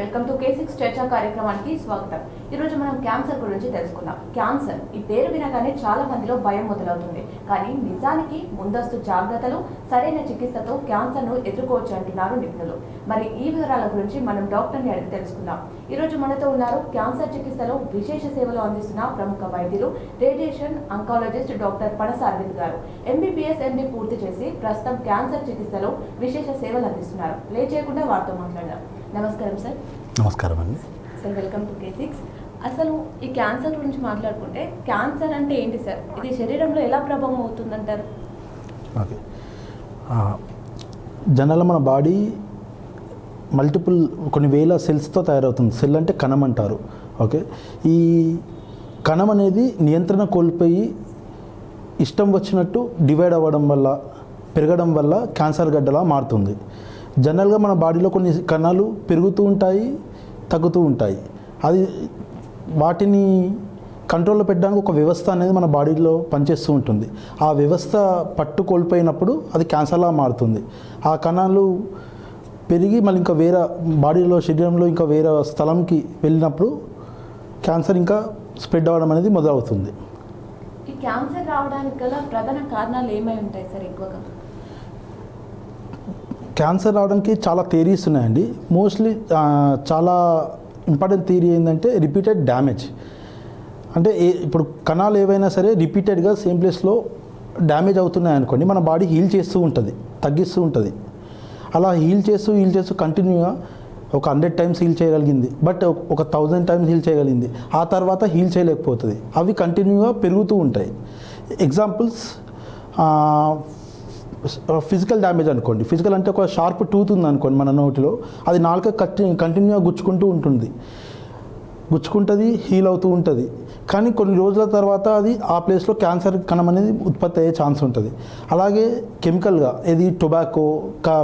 Welcome to K6 చర్చా కార్యక్రమానికి స్వాగతం. ఈ రోజు మనం క్యాన్సర్ గురించి తెలుసుకుందాం. క్యాన్సర్ ఈ పేరు వినగానే చాలా మందిలో భయం మొదలవుతుంది. కానీ నిజానికి ముందస్తు జాగ్రత్తలు, సరైన చికిత్సతో క్యాన్సర్ను ఎదుర్కోవచ్చు అంటున్నారు నిపుణులు. మరి ఈ వివరాల గురించి మనం డాక్టర్ని అడిగి తెలుసుకుందాం. ఈ రోజు మనతో ఉన్నారు క్యాన్సర్ చికిత్సలో విశేష సేవలు అందిస్తున్న ప్రముఖ వైద్యులు, రేడియేషన్ అంకాలజిస్ట్ డాక్టర్ పనస అరవింద్ గారు. MBBS MD పూర్తి చేసి ప్రస్తుతం క్యాన్సర్ చికిత్సలో విశేష సేవలు అందిస్తున్నారు. లేట్ చేయకుండా వారితో మాట్లాడదాం. నమస్కారం సార్. నమస్కారం అండి సార్, వెల్కమ్ టు K6. అసలు ఈ క్యాన్సర్ గురించి మాట్లాడుకుంటే క్యాన్సర్ అంటే ఏంటి సార్? ఇది శరీరంలో ఎలా ప్రభావం అవుతుందంటారు? ఓకే, జనరల్గా మన బాడీ మల్టిపుల్ కొన్ని వేల సెల్స్తో తయారవుతుంది. సెల్ అంటే కణం అంటారు. ఓకే, ఈ కణం అనేది నియంత్రణ కోల్పోయి ఇష్టం వచ్చినట్టు డివైడ్ అవ్వడం వల్ల, పెరగడం వల్ల క్యాన్సర్ గడ్డలా మారుతుంది. జనరల్గా మన బాడీలో కొన్ని కణాలు పెరుగుతూ ఉంటాయి, తగ్గుతూ ఉంటాయి. అది వాటిని కంట్రోల్లో పెట్టడానికి ఒక వ్యవస్థ అనేది మన బాడీలో పనిచేస్తూ ఉంటుంది. ఆ వ్యవస్థ పట్టు కోల్పోయినప్పుడు అది క్యాన్సర్లా మారుతుంది. ఆ కణాలు పెరిగి మళ్ళీ ఇంకా వేరే బాడీలో, శరీరంలో ఇంకా వేరే స్థలంకి వెళ్ళినప్పుడు క్యాన్సర్ ఇంకా స్ప్రెడ్ అవ్వడం అనేది మొదలవుతుంది. ఈ క్యాన్సర్ రావడానికి గల ప్రధాన కారణాలు ఏమై ఉంటాయి సార్? ఎక్కువగా క్యాన్సర్ రావడానికి చాలా థియరీస్ ఉన్నాయండి. మోస్ట్లీ చాలా ఇంపార్టెంట్ థియరీ ఏంటంటే రిపీటెడ్ డ్యామేజ్. అంటే ఇప్పుడు కణాలు ఏవైనా సరే రిపీటెడ్గా సేమ్ ప్లేస్లో డ్యామేజ్ అవుతున్నాయి అనుకోండి, మన బాడీ హీల్ చేస్తూ ఉంటుంది, తగ్గిస్తూ ఉంటుంది. అలా హీల్ చేస్తూ కంటిన్యూగా ఒక 100 టైమ్స్ హీల్ చేయగలిగింది, బట్ ఒక 1000 టైమ్స్ హీల్ చేయగలిగింది. ఆ తర్వాత హీల్ చేయలేకపోతుంది. అవి కంటిన్యూగా పెరుగుతూ ఉంటాయి. ఎగ్జాంపుల్స్, ఫిజికల్ డ్యామేజ్ అనుకోండి. ఫిజికల్ అంటే ఒక షార్ప్ టూత్ ఉంది అనుకోండి మన నోటిలో, అది నాలుక కంటిన్యూగా గుచ్చుకుంటుంది, హీల్ అవుతూ ఉంటుంది. కానీ కొన్ని రోజుల తర్వాత అది ఆ ప్లేస్లో క్యాన్సర్ కణం అనేది ఉత్పత్తి అయ్యే ఛాన్స్ ఉంటుంది. అలాగే కెమికల్గా టొబాకో,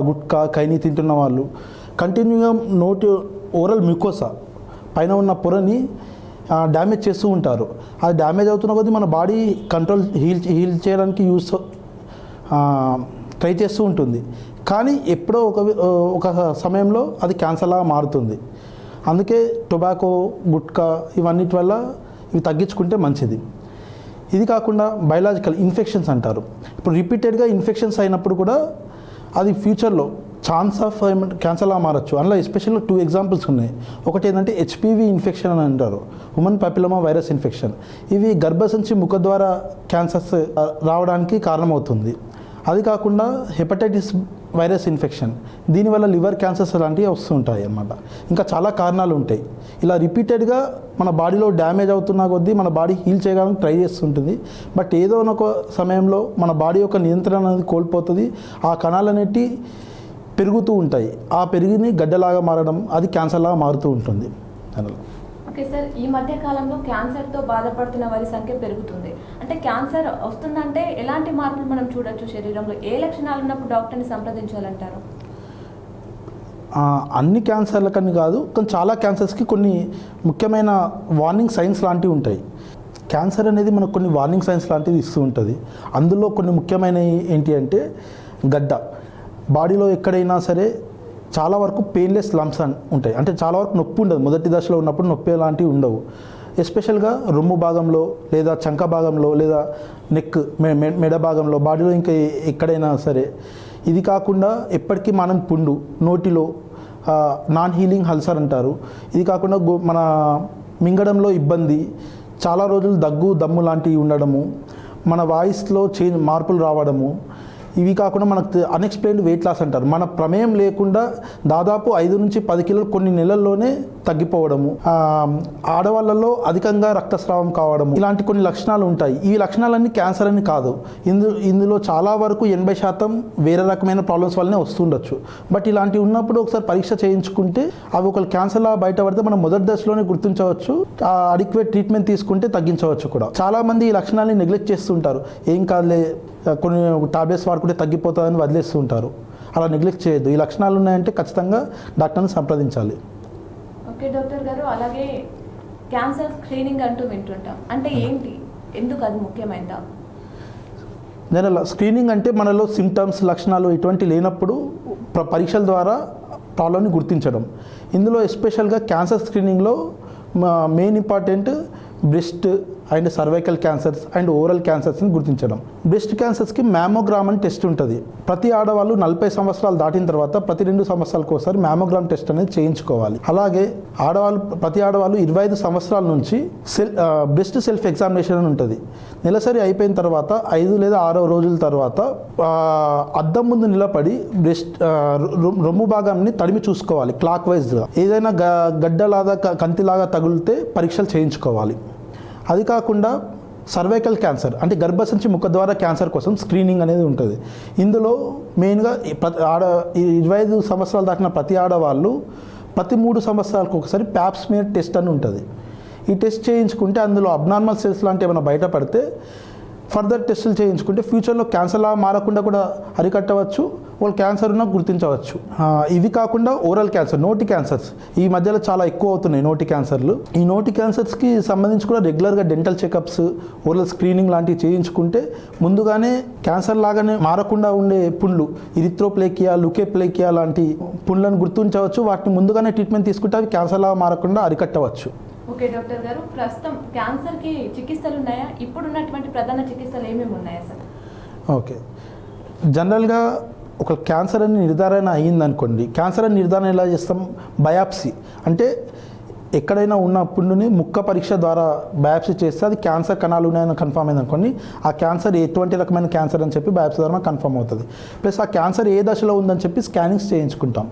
గుట్కా, కైని తింటున్న వాళ్ళు కంటిన్యూగా నోటి ఓరల్ మ్యూకోసా పైన ఉన్న పొరని డ్యామేజ్ చేస్తూ ఉంటారు. అది డ్యామేజ్ అవుతున్న కొద్దీ మన బాడీ హీల్ చేయడానికి ట్రై చేస్తూ ఉంటుంది. కానీ ఎప్పుడో ఒక సమయంలో అది క్యాన్సర్లాగా మారుతుంది. అందుకే టొబాకో, గుట్కా ఇవన్నిటి వల్ల ఇవి తగ్గించుకుంటే మంచిది. ఇది కాకుండా బయలాజికల్ ఇన్ఫెక్షన్స్ అంటారు. ఇప్పుడు రిపీటెడ్గా ఇన్ఫెక్షన్స్ అయినప్పుడు కూడా అది ఫ్యూచర్లో ఛాన్స్ ఆఫ్ క్యాన్సర్లా మారచ్చు. అందులో ఎస్పెషల్గా 2 ఎగ్జాంపుల్స్ ఉన్నాయి. ఒకటి ఏంటంటే HPV ఇన్ఫెక్షన్ అని అంటారు, హ్యూమన్ పాపిలోమా వైరస్ ఇన్ఫెక్షన్. ఇవి గర్భసంచి ముఖద్వార క్యాన్సర్స్ రావడానికి కారణమవుతుంది. అది కాకుండా హెపటైటిస్ వైరస్ ఇన్ఫెక్షన్, దీనివల్ల లివర్ క్యాన్సర్స్ లాంటివి వస్తుంటాయి అన్నమాట. ఇంకా చాలా కారణాలు ఉంటాయి. ఇలా రిపీటెడ్గా మన బాడీలో డ్యామేజ్ అవుతున్న కొద్దీ మన బాడీ హీల్ చేయడానికి ట్రై చేస్తుంటుంది. బట్ ఏదో ఒక సమయంలో మన బాడీ యొక్క నియంత్రణ అనేది కోల్పోతుంది. ఆ కణాలు అనేవి పెరుగుతూ ఉంటాయి. ఆ పెరిగిని గడ్డలాగా మారడం, అది క్యాన్సర్లాగా మారుతూ ఉంటుంది. దానిలో ఓకే సార్, ఈ మధ్య కాలంలో క్యాన్సర్తో బాధపడుతున్న వారి సంఖ్య పెరుగుతుంది. అంటే క్యాన్సర్ వస్తుందంటే ఎలాంటి మార్పులు మనం చూడొచ్చు శరీరంలో? ఏ లక్షణాలు ఉన్నప్పుడు డాక్టర్ని సంప్రదించాలంటారు? అన్ని క్యాన్సర్లకని కాదు, కానీ చాలా క్యాన్సర్స్కి కొన్ని ముఖ్యమైన వార్నింగ్ సైన్స్ లాంటివి ఉంటాయి. క్యాన్సర్ అనేది మనకు కొన్ని వార్నింగ్ సైన్స్ లాంటివి ఇస్తూ ఉంటుంది. అందులో కొన్ని ముఖ్యమైనవి ఏంటి అంటే, గడ్డ బాడీలో ఎక్కడైనా సరే చాలా వరకు పెయిన్లెస్ లంప్స్ ఉంటాయి. అంటే చాలా వరకు నొప్పి ఉండదు. మొదటి దశలో ఉన్నప్పుడు నొప్పి లాంటివి ఉండవు. ఎస్పెషల్గా రొమ్ము భాగంలో, లేదా చంక భాగంలో, లేదా నెక్, మెడ భాగంలో, బాడీలో ఇంకా ఎక్కడైనా సరే. ఇది కాకుండా ఎప్పటికీ మనం పుండు, నోటిలో నాన్ హీలింగ్ అల్సర్ అంటారు. ఇది కాకుండా మన మింగడంలో ఇబ్బంది, చాలా రోజులు దగ్గు, దమ్ము లాంటివి ఉండడము, మన వాయిస్లో మార్పులు రావడము. ఇవి కాకుండా మనకు అన్ఎక్స్ప్లెయిన్డ్ వెయిట్ లాస్ అంటారు. మన ప్రమేయం లేకుండా దాదాపు 5 నుంచి 10 కిలోలు కొన్ని నెలల్లోనే తగ్గిపోవడము, ఆడవాళ్ళలో అధికంగా రక్తస్రావం కావడము, ఇలాంటి కొన్ని లక్షణాలు ఉంటాయి. ఈ లక్షణాలన్నీ క్యాన్సర్ అని కాదు. ఇందులో చాలా వరకు 80% వేరే రకమైన ప్రాబ్లమ్స్ వల్లనే వస్తుండొచ్చు. బట్ ఇలాంటివి ఉన్నప్పుడు ఒకసారి పరీక్ష చేయించుకుంటే అవి ఒక క్యాన్సర్లా బయటపడితే మనం మొదటి దశలోనే గుర్తించవచ్చు. అడిక్వేట్ ట్రీట్మెంట్ తీసుకుంటే తగ్గించవచ్చు కూడా. చాలామంది ఈ లక్షణాలని నెగ్లెక్ట్ చేస్తుంటారు. ఏం కాదులే, కొన్ని టాబ్లెట్స్ వాడుకుంటే తగ్గిపోతుందని వదిలేస్తూ ఉంటారు. అలా నెగ్లెక్ట్ చేయొద్దు. ఈ లక్షణాలు ఉన్నాయంటే ఖచ్చితంగా డాక్టర్ని సంప్రదించాలి. ఓకే డాక్టర్ గారు, అలాగే క్యాన్సర్ స్క్రీనింగ్ అంటూ వింటుంటాం. అంటే ఏంటి, ఎందుకు అది ముఖ్యమైనదా? స్క్రీనింగ్ అంటే మనలో సిమ్టమ్స్, లక్షణాలు ఇటువంటి లేనప్పుడు పరీక్షల ద్వారా ప్రాబ్లమ్ని గుర్తించడం. ఇందులో ఎస్పెషల్గా క్యాన్సర్ స్క్రీనింగ్లో main important breast and cervical cancers and oral క్యాన్సర్స్ని గుర్తించడం. బ్రెస్ట్ క్యాన్సర్స్కి మ్యామోగ్రామ్ అని టెస్ట్ ఉంటుంది. ప్రతి ఆడవాళ్ళు 40 సంవత్సరాలు దాటిన తర్వాత ప్రతి 2 సంవత్సరాలకు ఒకసారి మ్యామోగ్రామ్ టెస్ట్ అనేది చేయించుకోవాలి. అలాగే ప్రతి ఆడవాళ్ళు 25 సంవత్సరాల నుంచి బ్రెస్ట్ సెల్ఫ్ ఎగ్జామినేషన్ అని ఉంటుంది. నెలసరి అయిపోయిన తర్వాత 5 లేదా 6 రోజుల తర్వాత అద్దం ముందు నిలబడి బ్రెస్ట్ రొమ్ము భాగాన్ని తడిమి చూసుకోవాలి క్లాక్ వైజ్గా. ఏదైనా గడ్డలాగా కంతిలాగా తగిలితే పరీక్షలు చేయించుకోవాలి. అది కాకుండా సర్వైకల్ క్యాన్సర్ అంటే గర్భసంచి ముఖద్వార క్యాన్సర్ కోసం స్క్రీనింగ్ అనేది ఉంటుంది. ఇందులో మెయిన్గా 25 సంవత్సరాలు దాటిన ప్రతి ఆడవాళ్ళు ప్రతి 3 సంవత్సరాలకు ఒకసారి ప్యాప్ స్మియర్ టెస్ట్ అని ఉంటుంది. ఈ టెస్ట్ చేయించుకుంటే అందులో అబ్నార్మల్ సెల్స్ లాంటివి ఏమైనా బయటపడితే ఫర్దర్ టెస్టులు చేయించుకుంటే ఫ్యూచర్లో క్యాన్సర్లా మారకుండా కూడా అరికట్టవచ్చు, వాళ్ళు క్యాన్సర్ ఉన్న గుర్తించవచ్చు. ఇవి కాకుండా ఓరల్ క్యాన్సర్, నోటి క్యాన్సర్స్ ఈ మధ్యలో చాలా ఎక్కువ అవుతున్నాయి. నోటి క్యాన్సర్లు, ఈ నోటి క్యాన్సర్స్కి సంబంధించి కూడా రెగ్యులర్గా డెంటల్ చెకప్స్, ఓరల్ స్క్రీనింగ్ లాంటివి చేయించుకుంటే ముందుగానే క్యాన్సర్ లాగానే మారకుండా ఉండే పుండ్లు, ఇరిథ్రోప్లేకియా, లుకేప్లేకియా లాంటి పుండ్లను గుర్తించవచ్చు. వాటిని ముందుగానే ట్రీట్మెంట్ తీసుకుంటే అవి క్యాన్సర్ లాగా మారకుండా అరికట్టవచ్చు. ఓకే డాక్టర్ గారు, ప్రస్తుతం క్యాన్సర్కి చికిత్సలు ఉన్నాయా? ఇప్పుడు ఉన్నటువంటి ప్రధాన చికిత్సలు ఏమేమి ఉన్నాయా సార్? ఓకే, జనరల్గా ఒక క్యాన్సర్ అని నిర్ధారణ అయ్యిందనుకోండి, క్యాన్సర్ అని నిర్ధారణ ఎలా చేస్తాం? బయాప్సీ అంటే ఎక్కడైనా ఉన్న పుండుని ముక్క పరీక్ష ద్వారా బయాప్సీ చేస్తే అది క్యాన్సర్ కణాలు ఉన్నాయని కన్ఫర్మ్ అయింది అనుకోండి, ఆ క్యాన్సర్ ఎటువంటి రకమైన క్యాన్సర్ అని చెప్పి బయాప్సీ ద్వారా కన్ఫర్మ్ అవుతుంది. ప్లస్ ఆ క్యాన్సర్ ఏ దశలో ఉందని చెప్పి స్కానింగ్స్ చేయించుకుంటాం.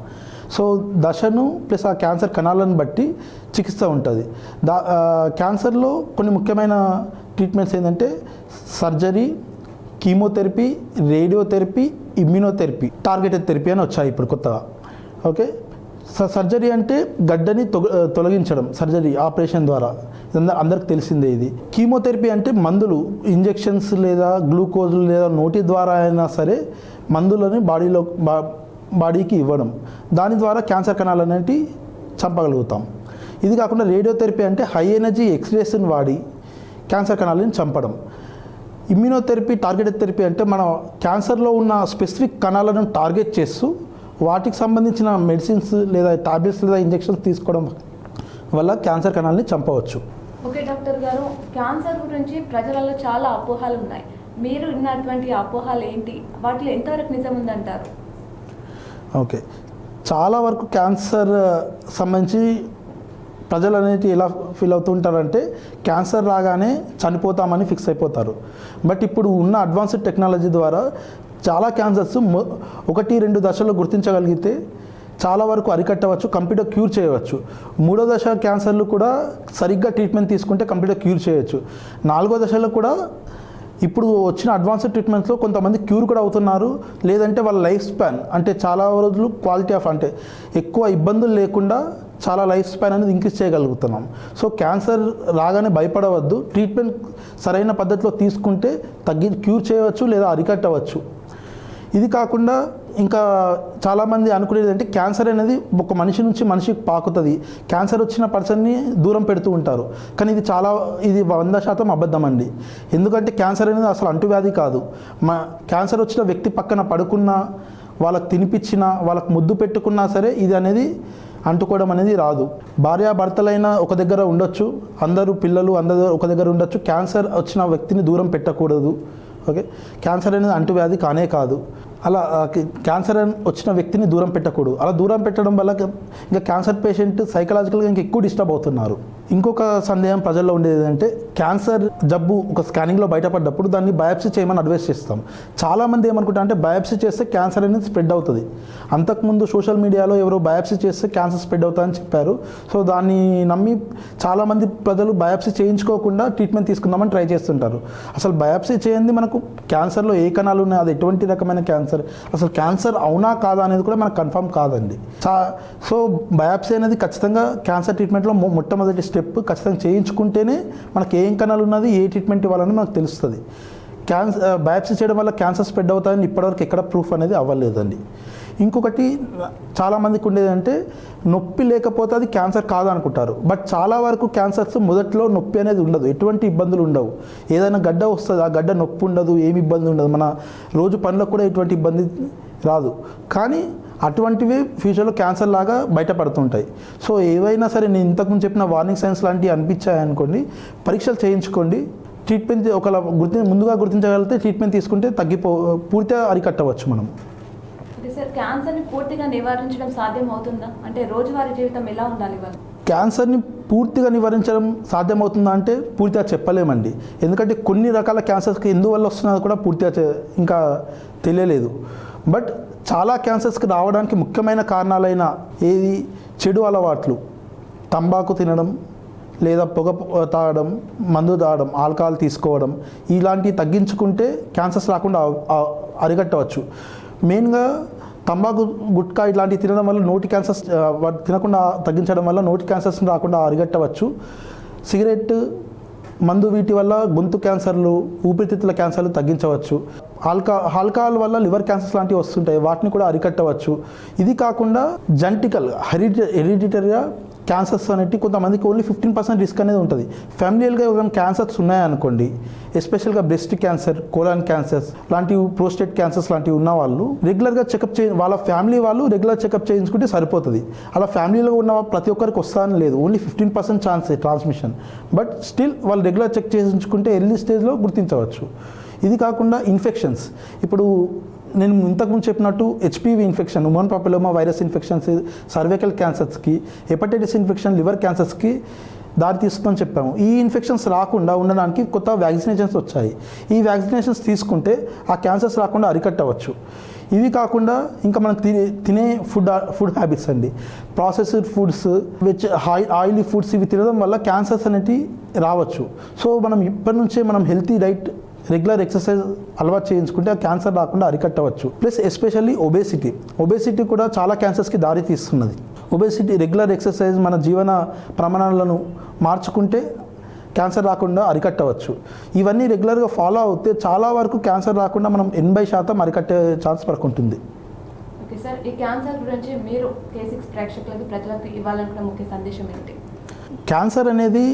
సో దశను ప్లస్ ఆ క్యాన్సర్ కణాలను బట్టి చికిత్స ఉంటుంది. క్యాన్సర్లో కొన్ని ముఖ్యమైన ట్రీట్మెంట్స్ ఏంటంటే surgery, chemotherapy, radiotherapy, immunotherapy, targeted therapy అని వచ్చాయి ఇప్పుడు కొత్తగా. ఓకే, సర్జరీ అంటే గడ్డని తొలగించడం, సర్జరీ ఆపరేషన్ ద్వారా, అందరికి తెలిసిందే ఇది. కీమోథెరపీ అంటే మందులు, ఇంజెక్షన్స్ లేదా గ్లూకోజులు లేదా నోటి ద్వారా అయినా సరే మందులని బాడీకి ఇవ్వడం, దాని ద్వారా క్యాన్సర్ కణాలు అనేవి చంపగలుగుతాం. ఇది కాకుండా రేడియోథెరపీ అంటే హై ఎనర్జీ ఎక్స్రేస్ని వాడి క్యాన్సర్ కణాలను చంపడం. ఇమ్యూనోథెరపీ, టార్గెటెడ్ థెరపీ అంటే మన క్యాన్సర్లో ఉన్న స్పెసిఫిక్ కణాలను టార్గెట్ చేస్తూ వాటికి సంబంధించిన మెడిసిన్స్ లేదా టాబ్లెట్స్ లేదా ఇంజెక్షన్స్ తీసుకోవడం వల్ల క్యాన్సర్ కణాలని చంపవచ్చు. ఓకే డాక్టర్ గారు, క్యాన్సర్ గురించి ప్రజలలో చాలా అపోహలు ఉన్నాయి. మీరు ఉన్నటువంటి అపోహలు ఏంటి? వాటిలో ఎంతవరకు నిజం ఉందంటారు? ఓకే, చాలా వరకు క్యాన్సర్ సంబంధించి ప్రజలు అనేది ఎలా ఫీల్ అవుతుంటారంటే క్యాన్సర్ రాగానే చనిపోతామని ఫిక్స్ అయిపోతారు. బట్ ఇప్పుడు ఉన్న అడ్వాన్స్డ్ టెక్నాలజీ ద్వారా చాలా క్యాన్సర్స్ 1-2 దశల్లో గుర్తించగలిగితే చాలా వరకు అరికట్టవచ్చు, కంప్లీట్గా క్యూర్ చేయవచ్చు. 3వ దశ క్యాన్సర్లు కూడా సరిగ్గా ట్రీట్మెంట్ తీసుకుంటే కంప్లీట్గా క్యూర్ చేయవచ్చు. 4వ దశలో కూడా ఇప్పుడు వచ్చిన అడ్వాన్స్డ్ ట్రీట్మెంట్స్లో కొంతమంది క్యూర్ కూడా అవుతున్నారు. లేదంటే వాళ్ళ లైఫ్ స్పాన్ అంటే చాలా రోజులు క్వాలిటీ ఆఫ్ అంటే ఎక్కువ ఇబ్బందులు లేకుండా చాలా లైఫ్ స్పాన్ అనేది ఇంక్రీజ్ చేయగలుగుతున్నాం. సో క్యాన్సర్ రాగానే భయపడవద్దు, ట్రీట్మెంట్ సరైన పద్ధతిలో తీసుకుంటే క్యూర్ చేయవచ్చు లేదా అరికట్టవచ్చు. ఇది కాకుండా ఇంకా చాలామంది అనుకునేది అంటే క్యాన్సర్ అనేది ఒక మనిషి నుంచి మనిషికి పాకుతుంది, క్యాన్సర్ వచ్చిన పర్సన్ని దూరం పెడుతూ ఉంటారు. కానీ ఇది 100% అబద్ధం అండి. ఎందుకంటే క్యాన్సర్ అనేది అసలు అంటువ్యాధి కాదు. క్యాన్సర్ వచ్చిన వ్యక్తి పక్కన పడుకున్నా, వాళ్ళకి తినిపించినా, వాళ్ళకి ముద్దు పెట్టుకున్నా సరే ఇది అనేది అంటుకోవడం అనేది రాదు. భార్యాభర్తలైనా ఒక దగ్గర ఉండొచ్చు, పిల్లలు అందరూ ఒక దగ్గర ఉండొచ్చు, క్యాన్సర్ వచ్చిన వ్యక్తిని దూరం పెట్టకూడదు. ఓకే, క్యాన్సర్ అనేది అంటువ్యాధి కానే కాదు. అలా క్యాన్సర్ వచ్చిన వ్యక్తిని దూరం పెట్టకూడదు. అలా దూరం పెట్టడం వల్ల ఇంకా క్యాన్సర్ పేషెంట్ సైకలాజికల్గా ఇంకా ఎక్కువ డిస్టర్బ్ అవుతున్నారు. ఇంకొక సందేహం ప్రజల్లో ఉండేది ఏంటంటే క్యాన్సర్ జబ్బు ఒక స్కానింగ్లో బయటపడ్డప్పుడు దాన్ని బయాప్సీ చేయమని అడ్వైస్ చేస్తాం. చాలామంది ఏమనుకుంటారు అంటే బయాప్సీ చేస్తే క్యాన్సర్ అనేది స్ప్రెడ్ అవుతుంది. అంతకుముందు సోషల్ మీడియాలో ఎవరో బయాప్సీ చేస్తే క్యాన్సర్ స్ప్రెడ్ అవుతుందని చెప్పారు. సో దాన్ని నమ్మి చాలామంది ప్రజలు బయాప్సీ చేయించుకోకుండా ట్రీట్మెంట్ తీసుకుందామని ట్రై చేస్తుంటారు. అసలు బయాప్సీ చేయండి మనకు క్యాన్సర్లో ఏ కణాలు ఉన్నాయి, అది ఎటువంటి రకమైన క్యాన్సర్, అసలు క్యాన్సర్ అవునా కాదా అనేది కూడా మనకు కన్ఫర్మ్ కాదండి. సో బయాప్సీ అనేది ఖచ్చితంగా క్యాన్సర్ ట్రీట్మెంట్లో మొట్టమొదటి స్టెప్. ఖచ్చితంగా చేయించుకుంటేనే మనకి ఏం కణాలు ఉన్నది, ఏ ట్రీట్మెంట్ ఇవ్వాలని మనకు తెలుస్తుంది. బయాప్సీ చేయడం వల్ల క్యాన్సర్ స్ప్రెడ్ అవుతాయని ఇప్పటివరకు ఎక్కడ ప్రూఫ్ అనేది అవ్వలేదండి. ఇంకొకటి చాలామందికి ఉండేది అంటే నొప్పి లేకపోతే అది క్యాన్సర్ కాదనుకుంటారు. బట్ చాలా వరకు క్యాన్సర్స్ మొదట్లో నొప్పి అనేది ఉండదు, ఎటువంటి ఇబ్బందులు ఉండవు. ఏదైనా గడ్డ వస్తుంది, ఆ గడ్డ నొప్పి ఉండదు, ఏమి ఇబ్బంది ఉండదు, మన రోజు పనులకు కూడా ఎటువంటి ఇబ్బంది రాదు. కానీ అటువంటివి ఫ్యూచర్లో క్యాన్సర్ లాగా బయటపడుతుంటాయి. సో ఏవైనా సరే నేను ఇంతకుముందు చెప్పిన వార్నింగ్ సైన్స్ లాంటివి అనిపించాయనుకోండి, పరీక్షలు చేయించుకోండి. ట్రీట్మెంట్ ఒకలా ముందుగా గుర్తించగలిగితే ట్రీట్మెంట్ తీసుకుంటే పూర్తిగా అరికట్టవచ్చు మనం. ఓకే సార్, క్యాన్సర్ని పూర్తిగా నివారించడం సాధ్యం అవుతుందా? అంటే రోజువారీ జీవితం ఎలా ఉండాలి వాళ్ళు? క్యాన్సర్ని పూర్తిగా నివారించడం సాధ్యమవుతుందా అంటే పూర్తిగా చెప్పలేమండి. ఎందుకంటే కొన్ని రకాల క్యాన్సర్స్కి ఎందువల్ల వస్తున్నది కూడా పూర్తిగా ఇంకా తెలియలేదు. బట్ చాలా క్యాన్సర్స్కి రావడానికి ముఖ్యమైన కారణాలైన ఏది చెడు అలవాట్లు, తంబాకు తినడం లేదా పొగ తాగడం, మందు తాగడం, ఆల్కహాల్ తీసుకోవడం, ఇలాంటివి తగ్గించుకుంటే క్యాన్సర్స్ రాకుండా అరికట్టవచ్చు. మెయిన్గా తంబాకు, గుట్కా ఇలాంటివి తినడం వల్ల నోటి క్యాన్సర్స్ తినకుండా తగ్గించడం వల్ల నోటి క్యాన్సర్స్ రాకుండా అరికట్టవచ్చు. సిగరెట్, మందు వీటి వల్ల గొంతు క్యాన్సర్లు, ఊపిరితిత్తుల క్యాన్సర్లు తగ్గించవచ్చు. ఆల్కహాల్ వల్ల లివర్ క్యాన్సర్స్ లాంటివి వస్తుంటాయి, వాటిని కూడా అరికట్టవచ్చు. ఇది కాకుండా జెనెటికల్ హెరిడిటరీగా క్యాన్సర్స్ అనేవి కొంతమందికి ఓన్లీ 15% రిస్క్ అనేది ఉంటుంది. ఫ్యామిలీగా ఏమైనా క్యాన్సర్స్ ఉన్నాయనుకోండి, ఎస్పెషల్గా బ్రెస్ట్ క్యాన్సర్, కోలాన్ క్యాన్సర్స్ లాంటివి, ప్రోస్టేట్ క్యాన్సర్స్ లాంటివి ఉన్న వాళ్ళు రెగ్యులర్గా చెకప్ వాళ్ళ ఫ్యామిలీ వాళ్ళు రెగ్యులర్ చెకప్ చేయించుకుంటే సరిపోతుంది. అలా ఫ్యామిలీలో ఉన్న ప్రతి ఒక్కరికి వస్తానని లేదు, only 15% chance transmission. But still వాళ్ళు రెగ్యులర్ చెక్ చేయించుకుంటే ఎర్లీ స్టేజ్లో గుర్తించవచ్చు. ఇది కాకుండా ఇన్ఫెక్షన్స్, ఇప్పుడు నేను ఇంతకుముందు చెప్పినట్టు HPV infection, human papilloma virus infections, cervical క్యాన్సర్స్కి, హెపటైటిస్ ఇన్ఫెక్షన్, లివర్ క్యాన్సర్స్కి దారితీస్తుందని చెప్పాము. ఈ ఇన్ఫెక్షన్స్ రాకుండా ఉండడానికి కొత్త వ్యాక్సినేషన్స్ వచ్చాయి. ఈ వ్యాక్సినేషన్స్ తీసుకుంటే ఆ క్యాన్సర్స్ రాకుండా అరికట్టవచ్చు. ఇవి కాకుండా ఇంకా మనం తినే ఫుడ్ హ్యాబిట్స్ అండి, ప్రాసెస్డ్ ఫుడ్స్, ఆయిలీ ఫుడ్స్, ఇవి తినడం వల్ల క్యాన్సర్స్ అనేవి రావచ్చు. సో మనం ఇప్పటి నుంచే మనం హెల్తీ డైట్, రెగ్యులర్ ఎక్సర్సైజ్ అలవాటు చేయించుకుంటే ఆ క్యాన్సర్ రాకుండా అరికట్టవచ్చు. ప్లస్ ఎస్పెషల్లీ ఒబేసిటీ కూడా చాలా క్యాన్సర్స్కి దారి తీస్తున్నది. ఒబేసిటీ, రెగ్యులర్ ఎక్సర్సైజ్, మన జీవన ప్రమాణాలను మార్చుకుంటే క్యాన్సర్ రాకుండా అరికట్టవచ్చు. ఇవన్నీ రెగ్యులర్గా ఫాలో అవుతే చాలా వరకు క్యాన్సర్ రాకుండా మనం 80% అరికట్టే ఛాన్స్ వరకు ఉంటుంది. ఓకే సార్, ఈ క్యాన్సర్ గురించి మీరు K6 ప్రేక్షకులకి, ప్రజలకు ఇవ్వాలనుకున్న ముఖ్య సందేశం ఏంటి? క్యాన్సర్ అనేది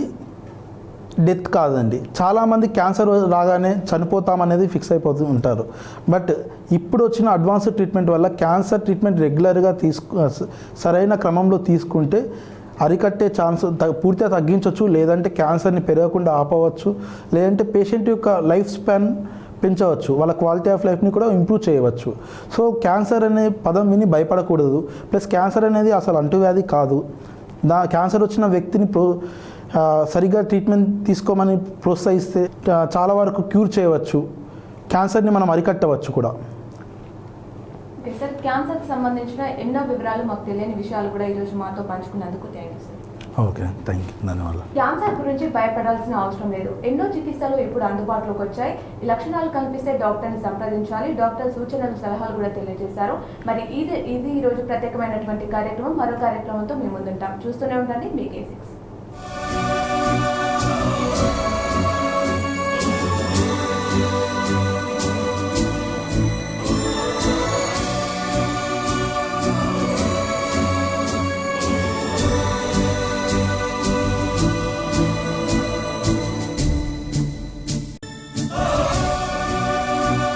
డెత్ కాదండి. చాలామంది క్యాన్సర్ రాగానే చనిపోతామనేది ఫిక్స్ అయిపోతూ ఉంటారు. బట్ ఇప్పుడు వచ్చిన అడ్వాన్స్డ్ ట్రీట్మెంట్ వల్ల క్యాన్సర్ ట్రీట్మెంట్ రెగ్యులర్గా సరైన క్రమంలో తీసుకుంటే అరికట్టే ఛాన్స్ పూర్తిగా తగ్గించవచ్చు. లేదంటే క్యాన్సర్ని పెరగకుండా ఆపవచ్చు. లేదంటే పేషెంట్ యొక్క లైఫ్ స్పాన్ పెంచవచ్చు, వాళ్ళ క్వాలిటీ ఆఫ్ లైఫ్ని కూడా ఇంప్రూవ్ చేయవచ్చు. సో క్యాన్సర్ అనే పదం విని భయపడకూడదు. ప్లస్ క్యాన్సర్ అనేది అసలు అంటువ్యాధి కాదు. క్యాన్సర్ వచ్చిన వ్యక్తిని సరిగ్గా ట్రీట్మెంట్ తీసుకోమని ప్రోత్సహిస్తే చాలా వరకు క్యూర్ చేయవచ్చు, క్యాన్సర్ని మనం అరికట్టవచ్చు కూడా. ఓకే సార్, క్యాన్సర్కి సంబంధించిన ఎన్నో వివరాలు, మాకు తెలియని విషయాలు కూడా ఈరోజు మాతో పంచుకున్నందుకు thank you sir. Okay, thank you, ధన్యవాదాలు. క్యాన్సర్ గురించి భయపడాల్సిన అవసరం లేదు. ఎన్నో చికిత్సలు ఇప్పుడు అందుబాటులోకి వచ్చాయి. ఈ లక్షణాలు కనిపిస్తే డాక్టర్ని సంప్రదించాలి. డాక్టర్ సూచనలు, సలహాలు కూడా తెలియజేశారు. మరి ఇది ఈరోజు ప్రత్యేకమైనటువంటి కార్యక్రమం. మరో కార్యక్రమంతో మేము ముందుంటాం. చూస్తూనే ఉండండి మీ K6.